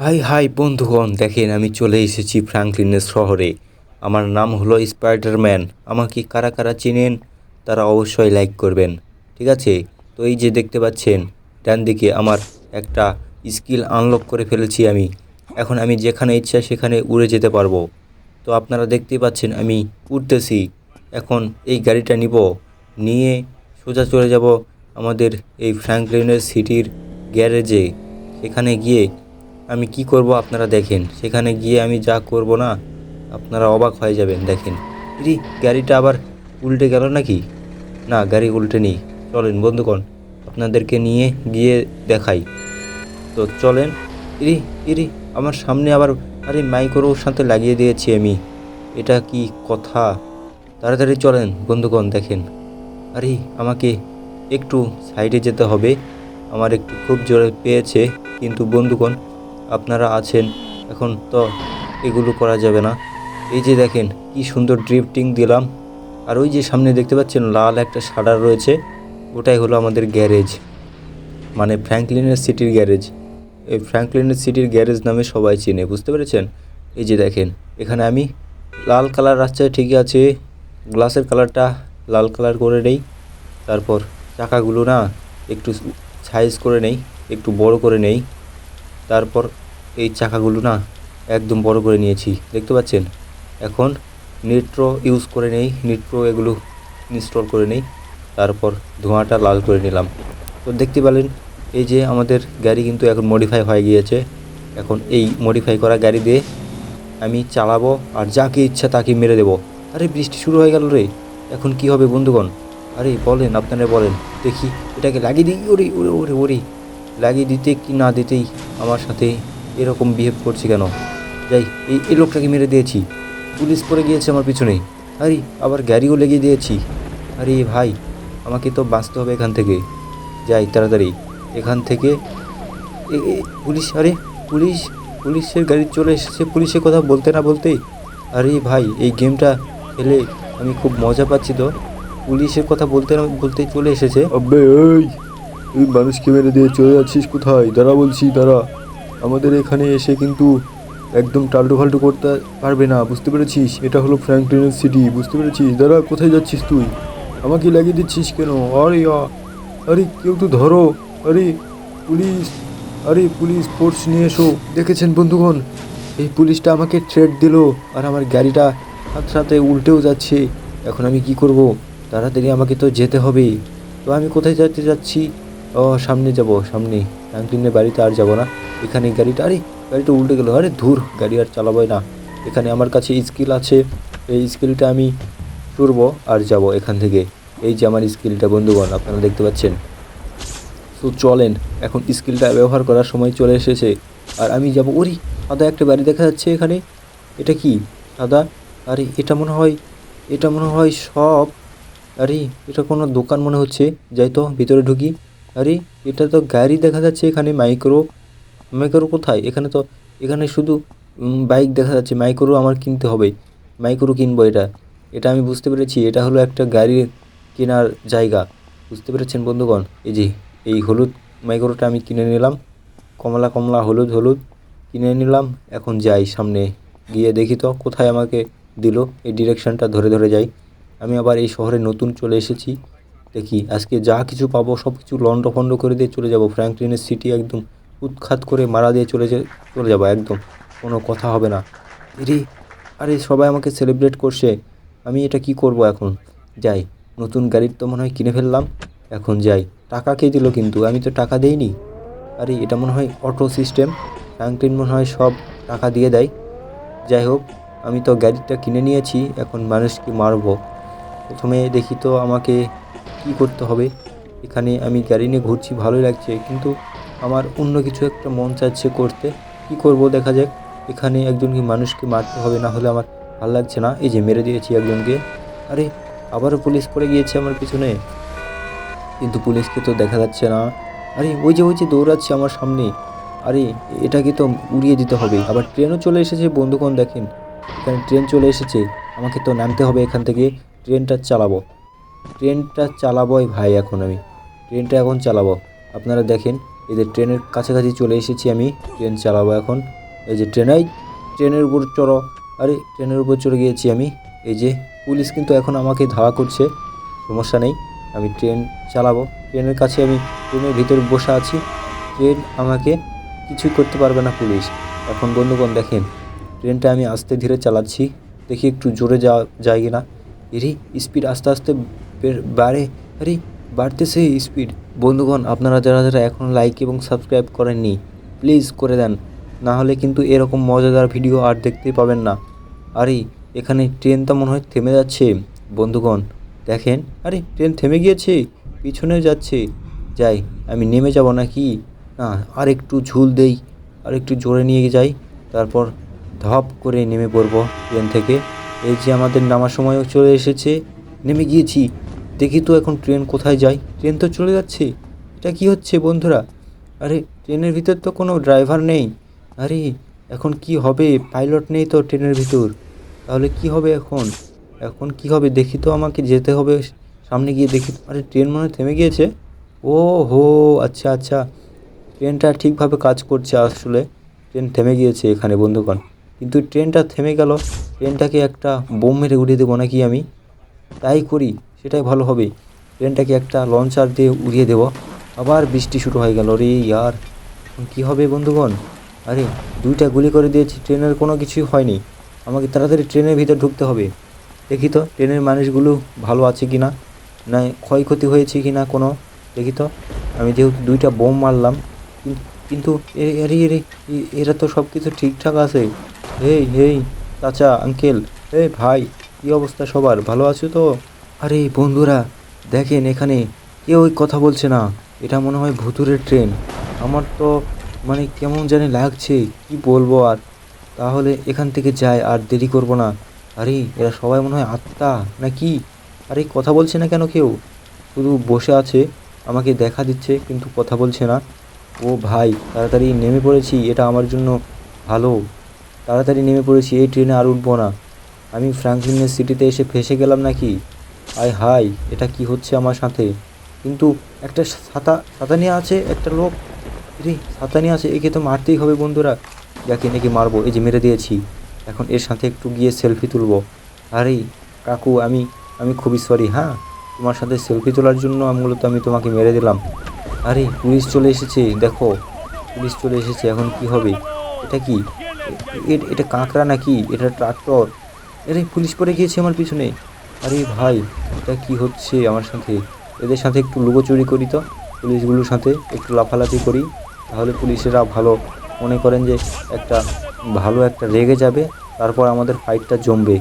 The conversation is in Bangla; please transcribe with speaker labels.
Speaker 1: হাই হাই বন্ধুগণ, দেখেন আমি চলে এসেছি ফ্র্যাঙ্কলিনের শহরে। আমার নাম হলো স্পাইডারম্যান। আমাকে কারা কারা চেনেন তারা অবশ্যই লাইক করবেন, ঠিক আছে? তো এই যে দেখতে পাচ্ছেন ডান দিকে আমার একটা স্কিল আনলক করে ফেলেছি আমি। এখন আমি যেখানে ইচ্ছা সেখানে উড়ে যেতে পারবো। তো আপনারা দেখতেই পাচ্ছেন আমি উড়তেছি। এখন এই গাড়িটা নিয়ে সোজা চলে যাব আমাদের এই ফ্র্যাঙ্কলিনের সিটির গ্যারেজে। সেখানে গিয়ে আমি কি করব আপনারা দেখেন। সেখানে গিয়ে আমি যা করব না, আপনারা অবাক হয়ে যাবেন। দেখেন, ইরি গাড়িটা আবার উল্টে গেল নাকি? না, গাড়ি উল্টেনি। চলেন বন্ধুগণ, আপনাদেরকে নিয়ে গিয়ে দেখাই। তো চলেন। ইরি ইরি আমার সামনে আবার, আরে মাইক্রোর সাথে লাগিয়ে দিয়েছি আমি। এটা কি কথা? তাড়াতাড়ি চলেন বন্ধুগণ, দেখেন। আরে আমাকে একটু সাইডে যেতে হবে, আমার একটু খুব জোরে পেয়েছে। কিন্তু বন্ধুগণ, আপনারা আছেন, এখন তো এগুলো করা যাবে না। এই যে দেখেন কি সুন্দর ড্রিফটিং দিলাম। আর ওই যে সামনে দেখতে পাচ্ছেন লাল একটা শাটার রয়েছে, ওটাই হলো আমাদের গ্যারেজ, মানে ফ্র্যাঙ্কলিনের সিটির গ্যারেজ। এই ফ্র্যাঙ্কলিনের সিটির গ্যারেজ নামে সবাই চেনে, বুঝতে পেরেছেন? এই যে দেখেন, এখানে আমি লাল কালার রাস্তায় ঠিকই আছে, গ্লাসের কালারটা লাল কালার করে নেই। তারপর চাকাগুলো না একটু সাইজ করে নেই, একটু বড় করে নেই। তারপর এই চাকাগুলো না একদম বড় করে নিয়েছি, দেখতে পাচ্ছেন? এখন নিট্রো ইউজ করে নেই, নিট্রো এগুলো ইনস্টল করে নেই। তারপর ধোঁয়াটা লাল করে নিলাম। তো দেখতে পেলেন এই যে আমাদের গাড়ি কিন্তু এখন মডিফাই হয়ে গিয়েছে। এখন এই মডিফাই করা গাড়ি দিয়ে আমি চালাবো আর যাকে ইচ্ছা তাকে মেরে দেবো। আরে বৃষ্টি শুরু হয়ে গেল রে, এখন কি হবে বন্ধুগণ? আরে বলেন, আপনারা বলেন দেখি। এটাকে লাগিয়ে দিই। ওরে ওরে ওরে ওরে, লাগিয়ে দিতে কি না দিতেই আমার সাথে এরকম বিহেভ করছি কেন? যাই, এই লোকটাকে মেরে দিয়েছি। পুলিশ পড়ে গিয়েছে আমার পিছনে। আরে আবার গাড়িও লেগে দিয়েছি। আরে ভাই, আমাকে তো বাঁচতে হবে এখান থেকে। যাই তাড়াতাড়ি এখান থেকে। পুলিশ, আরে পুলিশ, পুলিশের গাড়ি চলে এসেছে। পুলিশের কথা বলতে না বলতেই, আরে ভাই এই গেমটা খেলে আমি খুব মজা পাচ্ছি। তো পুলিশের কথা বলতে না বলতেই চলে এসেছে।
Speaker 2: আবে এই, তুই মানুষকে মেরে দিয়ে চলে যাচ্ছিস কোথায়? দাঁড়া বলছি, দাঁড়া। আমাদের এখানে এসে কিন্তু একদম টাল্টু ফাল্টু করতে পারবে না, বুঝতে পেরেছিস? এটা হলো ফ্র্যাঙ্কলিনের সিটি, বুঝতে পেরেছিস? দাঁড়া, কোথায় যাচ্ছিস তুই? আমাকে লাগিয়ে দিচ্ছিস কেন? আরে কেউ তো ধরো। আরে পুলিশ, আরে পুলিশ ফোর্স নিয়ে এসো। দেখেছেন বন্ধুগণ, এই পুলিশটা আমাকে থ্রেট দিল আর আমার গাড়িটা সাথে সাথে উল্টেও যাচ্ছে। এখন আমি কি করব? তাড়াতাড়ি আমাকে তো যেতে হবে। তো আমি কোথায় যেতে যাচ্ছি? ও, সামনে যাব, সামনে। ফ্র্যাঙ্কলিনের বাড়িতে আর যাব না। এখানে গাড়িটা, আরে গাড়িটা উল্টে গেল। আরে ধুর, গাড়ি আর চালাবোই না। এখানে আমার কাছে স্কিল আছে, এই স্কিলটা আমি ছুড়ব আর যাব এখান থেকে। এই যে আমার স্কিলটা বন্ধুগণ, আপনারা দেখতে পাচ্ছেন। তো চলেন, এখন স্কিলটা ব্যবহার করার সময় চলে এসেছে। আর আমি যাব। ওরে, সাদা একটা বাড়ি দেখা যাচ্ছে এখানে। এটা কি সাদা? আরে এটা মনে হয় সব। আরে এটা কোনো দোকান মনে হচ্ছে। যাই তো ভিতরে ঢুকি। আরে এটা তো গাড়ি দেখা যাচ্ছে এখানে। মাইক্রো, মাইক্রো কোথায়? এখানে শুধু বাইক দেখা যাচ্ছে। মাইক্রো আমার কিনতে হবে, মাইক্রো কিনবো। এটা এটা আমি বুঝতে পেরেছি, এটা হলো একটা গাড়ির কেনার জায়গা, বুঝতে পেরেছেন বন্ধুগণ? এই যে এই হলুদ মাইক্রোটা আমি কিনে নিলাম, কমলা কমলা হলুদ হলুদ কিনে নিলাম। এখন যাই সামনে, গিয়ে দেখি তো কোথায় আমাকে দিল। এই ডিরেকশনটা ধরে ধরে যাই। আমি আবার এই শহরে নতুন চলে এসেছি। দেখি আজকে যা কিছু পাবো সব কিছু লন্ডভন্ড করে দিয়ে চলে যাব ফ্র্যাঙ্কলিনের সিটি, একদম উৎখাত করে মারা দিয়ে চলে যাব একদম, কোনো কথা হবে না। রে, আরে সবাই আমাকে সেলিব্রেট করছে। আমি এটা কি করব এখন? যাই, নতুন গাড়ির তো মনে হয় কিনে ফেললাম। এখন যাই। টাকা কে দিল? কিন্তু আমি তো টাকা দেইনি। আরে এটা মনে হয় অটো সিস্টেম, ফ্র্যাঙ্কলিন মনে হয় সব টাকা দিয়ে দেয়। যাই হোক, আমি তো গাড়িটা কিনে নিয়েছি, এখন মানুষকে মারবো। প্রথমে দেখি তো আমাকে কি করতে হবে। এখানে আমি গাড়ি নিয়ে ঘুরছি, ভালোই লাগছে, কিন্তু আমার অন্য কিছু একটা মন চাইছে করতে। কি করব দেখা যাক। এখানে একজনকে মানুষকে মারতে হবে, না হলে আমার ভালো লাগছে না। এই যে মেরে দিয়েছি একজনকে। আরে আবারও পুলিশ পড়ে গিয়েছে আমার পিছনে, কিন্তু পুলিশকে তো দেখা যাচ্ছে না। আরে ওই যে দৌড়াচ্ছে আমার সামনে। আরে এটাকে তো উড়িয়ে দিতে হবে। আবার ট্রেনও চলে এসেছে বন্ধুগণ, দেখেন এখানে ট্রেন চলে এসেছে। আমাকে তো নামতে হবে এখান থেকে, ট্রেনটা চালাবোই ভাই। এখন আমি ট্রেনটা এখন চালাবো। আপনারা দেখেন
Speaker 1: এই যে ট্রেনের কাছাকাছি চলে এসেছি, আমি ট্রেন চালাবো এখন। এই যে ট্রেনের উপর চড়ো। আরে ট্রেনের উপর চড়ে গিয়েছি আমি। এই যে পুলিশ কিন্তু এখন আমাকে ধাওয়া করছে, সমস্যা নেই, আমি ট্রেন চালাবো। ট্রেনের কাছে আমি ট্রেনের ভিতরে বসে আছি, ট্রেন আমাকে কিছুই করতে পারবে না পুলিশ। এখন বন্ধুগণ দেখেন, ট্রেনটা আমি আস্তে ধীরে চালাচ্ছি, দেখি একটু জোরে যায় কি না। এরই স্পিড আস্তে আস্তে বাড়ে, আরে বাড়তেছে স্পিড। বন্ধুগণ আপনারা যারা যারা এখন লাইক এবং সাবস্ক্রাইব করেননি প্লিজ করে দেন, না হলে কিন্তু এরকম মজাদার ভিডিও আর দেখতেই পাবেন না। আরে এখানে ট্রেন তো মনে হয় থেমে যাচ্ছে বন্ধুগণ, দেখেন, আরে ট্রেন থেমে গিয়েছে, পিছনেও যাচ্ছে। যাই, আমি নেমে যাব নাকি? না, আর একটু ঝুল দেই, আর একটু জোরে নিয়ে যাই, তারপর ধপ করে নেমে পড়বো ট্রেন থেকে। এই যে আমাদের নামার সময়ও চলে এসেছে, নেমে গিয়েছি। দেখি তো এখন ট্রেন কোথায় যায়, ট্রেন তো চলে যাচ্ছে। এটা কি হচ্ছে বন্ধুরা? আরে ট্রেনের ভিতর তো কোনো ড্রাইভার নেই। আরে এখন কি হবে? পাইলট নেই তো ট্রেনের ভিতর, তাহলে কি হবে এখন? এখন কি হবে দেখি তো, আমাকে যেতে হবে সামনে গিয়ে দেখি। আরে ট্রেন মনে হয় থেমে গিয়েছে। ও হো, আচ্ছা আচ্ছা, ট্রেনটা ঠিকভাবে কাজ করছে আসলে, ট্রেন থেমে গিয়েছে এখানে বন্ধুগণ। কিন্তু ট্রেনটা থেমে গেল, ট্রেনটাকে একটা বোম মেরে উড়িয়ে দেবো নাকি আমি? তাই করি, সেটাই ভালো হবে। ট্রেনটাকে একটা লঞ্চার দিয়ে উড়িয়ে দেবো। আবার বৃষ্টি শুরু হয়ে গেল রে ইয়ার, এখন কী হবে বন্ধুগণ? আরে দুইটা গুলি করে দিয়েছি, ট্রেনের কোনো কিছুই হয়নি। আমাকে তাড়াতাড়ি ট্রেনের ভিতর ঢুকতে হবে। দেখি তো ট্রেনের মানুষগুলো ভালো আছে কি না, না ক্ষয়ক্ষতি হয়েছে কি না কোনো, দেখি তো। আমি যেহেতু দুইটা বোম মারলাম, কিন্তু আরে আরে এরা তো সব কিছু ঠিকঠাক আছে। হেই হেই, চাচা, আঙ্কেল, ভাই, কী অবস্থা সবার, ভালো আছো তো? আরে বন্ধুরা দেখেন, এখানে কেউই কথা বলছে না, এটা মনে হয় ভুতুড়ের ট্রেন। আমার তো মানে কেমন জানি লাগছে, কি বলবো আর। তাহলে এখান থেকে যাই, আর দেরি করব না। আরে এরা সবাই মনে হয় আত্মা নাকি? আরে কথা বলছে না কেন কেউ, শুধু বসে আছে, আমাকে দেখা দিচ্ছে কিন্তু কথা বলছে না। ও ভাই, তাড়াতাড়ি নেমে পড়েছি, এটা আমার জন্য ভালো। তাড়াতাড়ি নেমে পড়েছি, এই ট্রেনে আর উঠবো না। আমি ফ্র্যাঙ্কলিনের সিটিতে এসে ফেঁসে গেলাম নাকি? আয় হাই, এটা কি হচ্ছে আমার সাথে? কিন্তু একটা ছাতা ছাতা নিয়ে আছে একটা লোক, রে ছাতা নিয়ে আছে, একে তো মারতেই হবে বন্ধুরা। যাকে নাকি মারবো, এই যে মেরে দিয়েছি। এখন এর সাথে একটু গিয়ে সেলফি তুলবো। আরে কাকু, আমি আমি খুবই সরি, হ্যাঁ, তোমার সাথে সেলফি তোলার জন্য মূলত আমি তোমাকে মেরে দিলাম। আরে পুলিশ চলে এসেছে, দেখো, পুলিশ চলে এসেছে, এখন কি হবে? এটা কি? এটা কাঁকড়া নাকি? এটা ট্রাক্টর? আরে পুলিশ পড়ে গিয়েছে আমার পিছনে। আরে ভাই, এটা কি হচ্ছে আমার সাথে? এদের সাথে একটু লুকোচুরি করি তো, পুলিশগুলোর সাথে একটু লাফালাফি করি, তাহলে পুলিশেরা ভালো মনে করেন যে একটা ভালো একটা রেগে যাবে, তারপর আমাদের ফাইটটা জমবে।